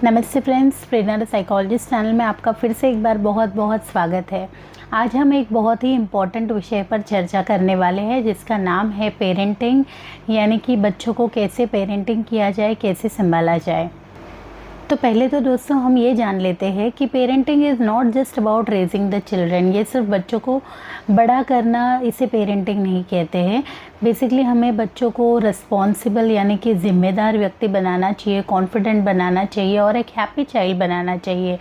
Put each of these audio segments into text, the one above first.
नमस्ते friends, Prerna the psychologist channel में आपका फिर से एक बार बहुत बहुत स्वागत है। आज हम एक बहुत ही इम्पॉर्टेंट विषय पर चर्चा करने वाले हैं जिसका नाम है पेरेंटिंग, यानी कि बच्चों को कैसे पेरेंटिंग किया जाए, कैसे संभाला जाए। तो पहले तो दोस्तों हम ये जान लेते हैं कि parenting is not just about raising the children. ये सिर्फ बच्चों को बड़ा करना, इसे पेरेंटिंग नहीं कहते हैं। बेसिकली हमें बच्चों को रिस्पॉन्सिबल यानी कि ज़िम्मेदार व्यक्ति बनाना चाहिए, कॉन्फिडेंट बनाना चाहिए और एक हैप्पी चाइल्ड बनाना चाहिए।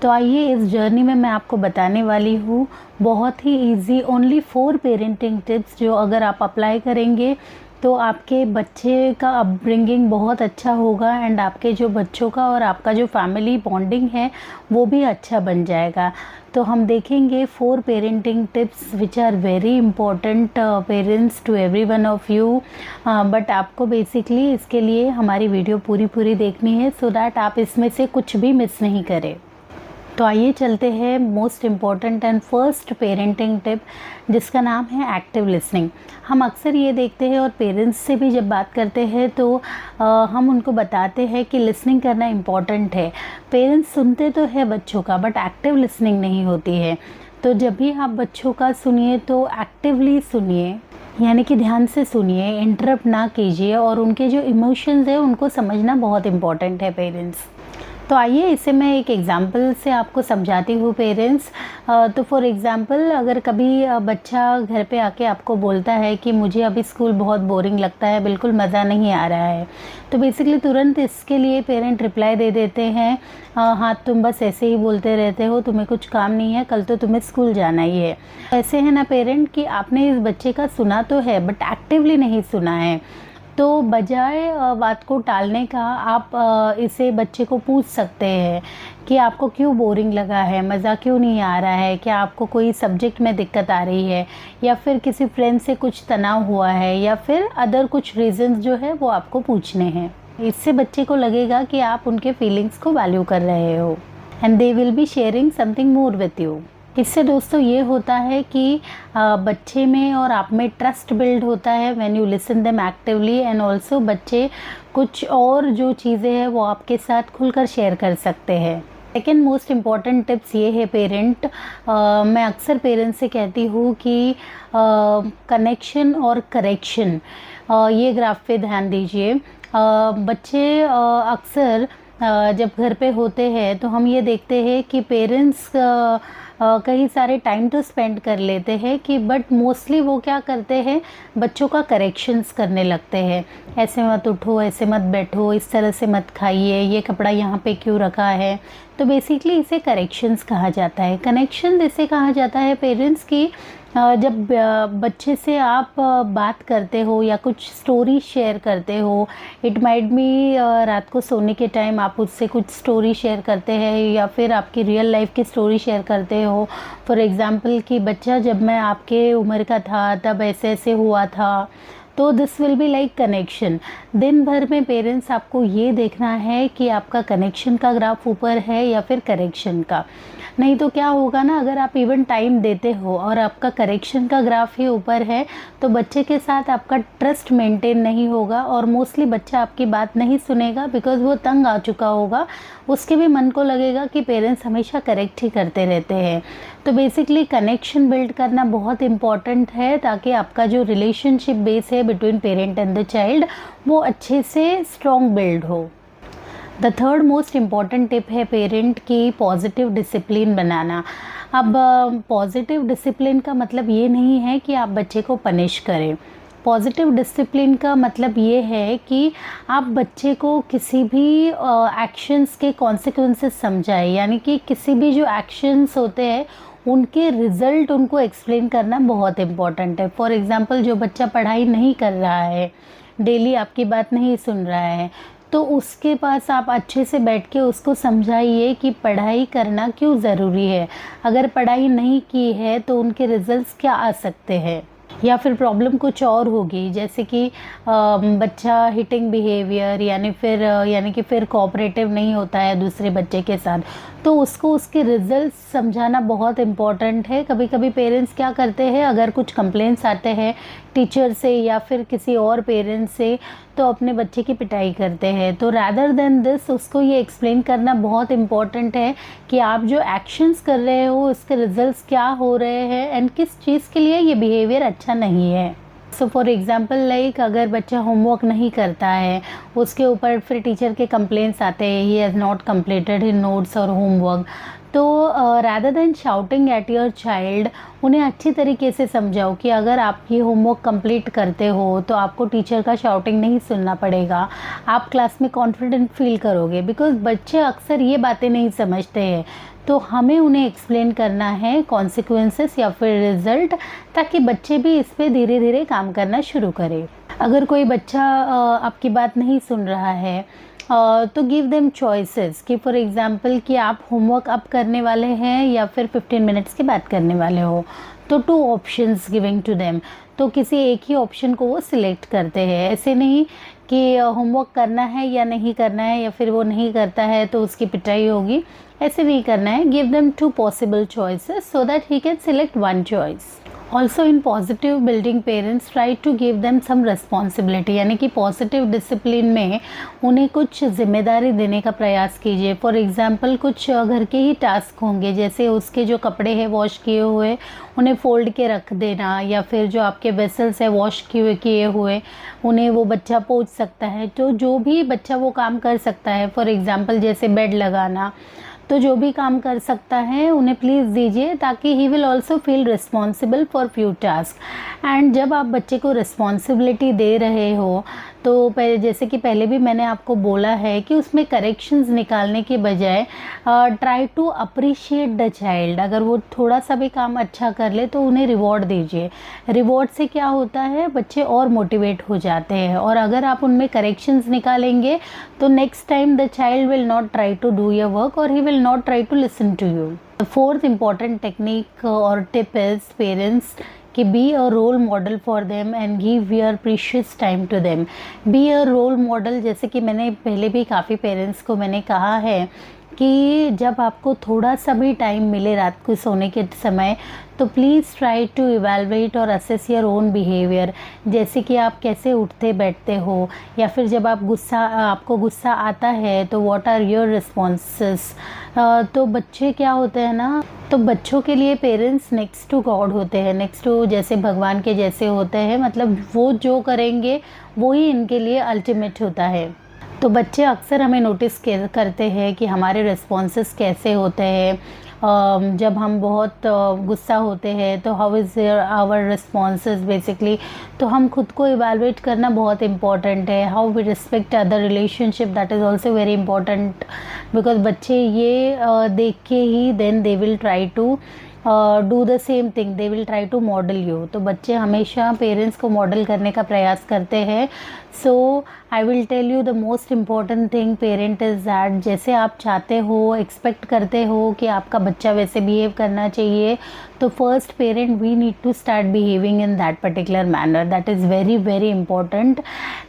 तो आइए इस जर्नी में मैं आपको बताने वाली हूँ बहुत ही ईजी ओनली 4 पेरेंटिंग टिप्स, जो अगर आप अप्लाई करेंगे तो आपके बच्चे का अपब्रिंगिंग बहुत अच्छा होगा एंड आपके जो बच्चों का और आपका जो फैमिली बॉन्डिंग है वो भी अच्छा बन जाएगा। तो हम देखेंगे 4 parenting tips which are very important parents to every one of you. But आपको बेसिकली इसके लिए हमारी वीडियो पूरी देखनी है सो दैट आप इसमें से कुछ भी मिस नहीं करें। तो आइए चलते हैं most important and first parenting tip, जिसका नाम है एक्टिव लिसनिंग। हम अक्सर ये देखते हैं और पेरेंट्स से भी जब बात करते हैं तो हम उनको बताते हैं कि लिसनिंग करना इम्पॉर्टेंट है। पेरेंट्स सुनते तो है बच्चों का, बट एक्टिव लिसनिंग नहीं होती है। तो जब भी आप बच्चों का सुनिए तो एक्टिवली सुनिए, यानी कि ध्यान से सुनिए, इंटरप्ट ना कीजिए और उनके जो इमोशंस है उनको समझना बहुत इम्पॉर्टेंट है पेरेंट्स। तो आइए इसे मैं एक एग्ज़ाम्पल से आपको समझाती हूँ पेरेंट्स। तो फॉर एग्ज़ाम्पल, अगर कभी बच्चा घर पे आके आपको बोलता है कि मुझे अभी स्कूल बहुत बोरिंग लगता है, बिल्कुल मज़ा नहीं आ रहा है, तो बेसिकली तुरंत इसके लिए पेरेंट रिप्लाई दे देते हैं, हाँ तुम बस ऐसे ही बोलते रहते हो, तुम्हें कुछ काम नहीं है, कल तो तुम्हें स्कूल जाना ही है। ऐसे है ना पेरेंट कि आपने इस बच्चे का सुना तो है बट एक्टिवली नहीं सुना है। तो बजाय बात को टालने का आप इसे बच्चे को पूछ सकते हैं कि आपको क्यों बोरिंग लगा है, मज़ा क्यों नहीं आ रहा है, क्या आपको कोई सब्जेक्ट में दिक्कत आ रही है, या फिर किसी फ्रेंड से कुछ तनाव हुआ है, या फिर अदर कुछ रीजंस जो है वो आपको पूछने हैं। इससे बच्चे को लगेगा कि आप उनके फीलिंग्स को वैल्यू कर रहे हो and they will be sharing something more with you. इससे दोस्तों ये होता है कि बच्चे में और आप में ट्रस्ट बिल्ड होता है when you listen them actively, and also बच्चे कुछ और जो चीज़ें हैं वो आपके साथ खुलकर शेयर कर सकते हैं। सेकेंड मोस्ट इम्पॉर्टेंट टिप्स ये है पेरेंट, मैं अक्सर पेरेंट्स से कहती हूँ कि कनेक्शन और करेक्शन, ये ग्राफ पे ध्यान दीजिए। बच्चे अक्सर जब घर पे होते हैं तो हम ये देखते हैं कि पेरेंट्स कई सारे टाइम तो स्पेंड कर लेते हैं कि बट मोस्टली वो क्या करते हैं, बच्चों का करेक्शंस करने लगते हैं। ऐसे मत उठो, ऐसे मत बैठो, इस तरह से मत खाइए, ये कपड़ा यहाँ पे क्यों रखा है। तो बेसिकली इसे करेक्शंस कहा जाता है। कनेक्शन इसे कहा जाता है पेरेंट्स की जब बच्चे से आप बात करते हो या कुछ स्टोरी शेयर करते हो, इट माइट बी रात को सोने के टाइम आप उससे कुछ स्टोरी शेयर करते हैं या फिर आपकी रियल लाइफ की स्टोरी शेयर करते हो। फॉर एग्ज़ाम्पल कि बच्चा जब मैं आपके उम्र का था तब ऐसे ऐसे हुआ था, तो this will be like connection. दिन भर में पेरेंट्स आपको ये देखना है कि आपका कनेक्शन का ग्राफ ऊपर है या फिर करेक्शन का। नहीं तो क्या होगा ना, अगर आप इवन टाइम देते हो और आपका करेक्शन का ग्राफ ही ऊपर है तो बच्चे के साथ आपका ट्रस्ट मेंटेन नहीं होगा और मोस्टली बच्चा आपकी बात नहीं सुनेगा बिकॉज वो तंग आ चुका होगा। उसके भी मन को लगेगा कि पेरेंट्स हमेशा करेक्ट ही करते रहते हैं। तो बेसिकली कनेक्शन बिल्ड करना बहुत इम्पॉर्टेंट है ताकि आपका जो रिलेशनशिप बेस है between parent and the child वो अच्छे से स्ट्रॉन्ग बिल्ड हो। The third most important tip है पेरेंट की पॉजिटिव डिसिप्लिन बनाना। अब पॉजिटिव डिसिप्लिन का मतलब ये नहीं है कि आप बच्चे को पनिश करें। पॉजिटिव डिसिप्लिन का मतलब ये है कि आप बच्चे को किसी भी एक्शंस के कॉन्सिक्वेंसेस समझाएं, यानी कि किसी भी जो एक्शंस होते हैं उनके रिज़ल्ट उनको एक्सप्लेन करना बहुत इम्पॉर्टेंट है। फॉर एग्ज़ाम्पल, जो बच्चा पढ़ाई नहीं कर रहा है, डेली आपकी बात नहीं सुन रहा है, तो उसके पास आप अच्छे से बैठ के उसको समझाइए कि पढ़ाई करना क्यों ज़रूरी है। अगर पढ़ाई नहीं की है तो उनके रिजल्ट्स क्या आ सकते हैं, या फिर प्रॉब्लम कुछ और होगी, जैसे कि बच्चा हिटिंग बिहेवियर यानी कि फिर कोऑपरेटिव नहीं होता है दूसरे बच्चे के साथ, तो उसको उसके रिजल्ट्स समझाना बहुत इम्पॉर्टेंट है। कभी कभी पेरेंट्स क्या करते हैं, अगर कुछ कंप्लेंट्स आते हैं टीचर से या फिर किसी और पेरेंट्स से, तो अपने बच्चे की पिटाई करते हैं। तो रैदर देन दिस उसको ये एक्सप्लेन करना बहुत इम्पॉर्टेंट है कि आप जो एक्शंस कर रहे हो उसके रिजल्ट्स क्या हो रहे हैं एंड किस चीज़ के लिए ये बिहेवियर अच्छा नहीं है। सो फॉर एग्ज़ाम्पल लाइक अगर बच्चा होमवर्क नहीं करता है, उसके ऊपर फिर टीचर के कंप्लेंट्स आते हैं, he has not completed his notes और होमवर्क, तो rather than shouting at your child, उन्हें अच्छी तरीके से समझाओ कि अगर आप ये होमवर्क कंप्लीट करते हो तो आपको टीचर का शाउटिंग नहीं सुनना पड़ेगा, आप क्लास में कॉन्फिडेंट फील करोगे। बिकॉज बच्चे अक्सर ये बातें नहीं समझते हैं, तो हमें उन्हें एक्सप्लेन करना है कॉन्सिक्वेंसेस या फिर रिज़ल्ट, ताकि बच्चे भी इस पर धीरे धीरे काम करना शुरू करें। अगर कोई बच्चा आपकी बात नहीं सुन रहा है तो गिव देम चॉइसेस कि फॉर एग्ज़ाम्पल कि आप होमवर्क अब करने वाले हैं या फिर 15 मिनट्स के बाद करने वाले हो, तो 2 ऑप्शंस गिविंग टू देम, तो किसी एक ही ऑप्शन को वो सिलेक्ट करते हैं। ऐसे नहीं कि होमवर्क करना है या नहीं करना है, या फिर वो नहीं करता है तो उसकी पिटाई होगी, ऐसे नहीं करना है। Give them 2 possible choices so that he can select 1 choice. Also in positive building parents try to give them some responsibility, यानी कि पॉजिटिव डिसिप्लिन में उन्हें कुछ जिम्मेदारी देने का प्रयास कीजिए। फॉर एग्ज़ाम्पल कुछ घर के ही टास्क होंगे, जैसे उसके जो कपड़े हैं वॉश किए हुए उन्हें फ़ोल्ड के रख देना, या फिर जो आपके वेसल्स है वॉश किए हुए उन्हें वो बच्चा पोंछ सकता है। तो जो भी बच्चा वो काम कर सकता है, फॉर एग्ज़ाम्पल जैसे बेड लगाना, तो जो भी काम कर सकता है उन्हें प्लीज़ दीजिए, ताकि he will also feel responsible for few task. And जब आप बच्चे को रिस्पॉन्सिबिलिटी दे रहे हो तो जैसे कि पहले भी मैंने आपको बोला है कि उसमें करेक्शंस निकालने के बजाय try to appreciate the child. अगर वो थोड़ा सा भी काम अच्छा कर ले तो उन्हें रिवॉर्ड दीजिए। रिवॉर्ड से क्या होता है, बच्चे और मोटिवेट हो जाते हैं, और अगर आप उनमें करेक्शंस निकालेंगे तो next time the child will not try to do your work और he will not try to listen to you. The fourth important technique or tip is parents कि be a role model for them and give your precious time to them. Be a role model, जैसे कि मैंने पहले भी काफ़ी parents को मैंने कहा है कि जब आपको थोड़ा सा भी टाइम मिले रात को सोने के समय, तो प्लीज़ ट्राई टू इवेलुएट और असेस योर ओन बिहेवियर। जैसे कि आप कैसे उठते बैठते हो, या फिर जब आपको गुस्सा आता है तो व्हाट आर योर रिस्पॉन्सेस। तो बच्चे क्या होते हैं ना, तो बच्चों के लिए पेरेंट्स नेक्स्ट टू गॉड होते हैं, नेक्स्ट टू जैसे भगवान के जैसे होते हैं। मतलब वो जो करेंगे वो ही इनके लिए अल्टीमेट होता है। तो बच्चे अक्सर हमें नोटिस करते हैं कि हमारे रिस्पॉन्सेस कैसे होते हैं। जब हम बहुत गुस्सा होते हैं तो how is our responses basically. तो हम खुद को इवैल्यूएट करना बहुत इम्पॉर्टेंट है। How we respect other relationship, that is also very important, because बच्चे ये देख के ही then they will try to do the same thing, they will try to model you. तो बच्चे हमेशा पेरेंट्स को मॉडल करने का प्रयास करते हैं। So I will tell you the most important thing parent is that, जैसे आप चाहते हो, एक्सपेक्ट करते हो कि आपका बच्चा वैसे बिहेव करना चाहिए, तो first parent we need to start behaving in that particular manner. That is very very important.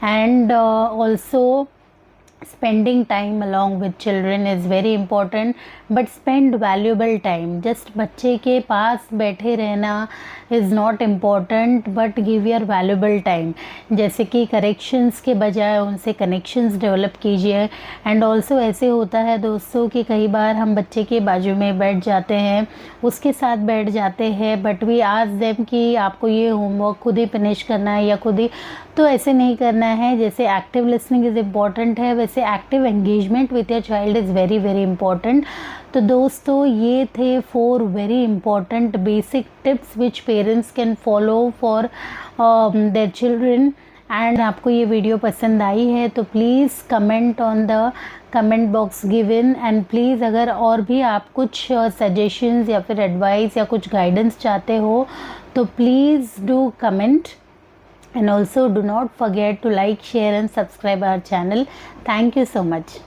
And also spending time along with children is very important, but spend valuable time. just बच्चे के पास बैठे रहना is not important, but give your valuable time. जैसे कि corrections के बजाय उनसे connections develop कीजिए। एंड ऑल्सो ऐसे होता है दोस्तों कि कई बार हम बच्चे के बाजू में बैठ जाते हैं, उसके साथ बैठ जाते हैं, बट वी आस्क देम कि आपको ये होमवर्क खुद ही फिनिश करना है या खुद ही, तो ऐसे नहीं करना है। जैसे एक्टिव लिसनिंग इज़ इम्पॉर्टेंट है, वैसे active engagement with your child is very very important. तो दोस्तों ये थे 4 very important basic tips which parents can follow for their children. And आपको ये वीडियो पसंद आई है तो please comment on the comment box given. And please अगर और भी आप कुछ सजेशंस या फिर एडवाइस या कुछ गाइडेंस चाहते हो तो please do comment. And also do not forget to like, share and subscribe our channel. Thank you so much.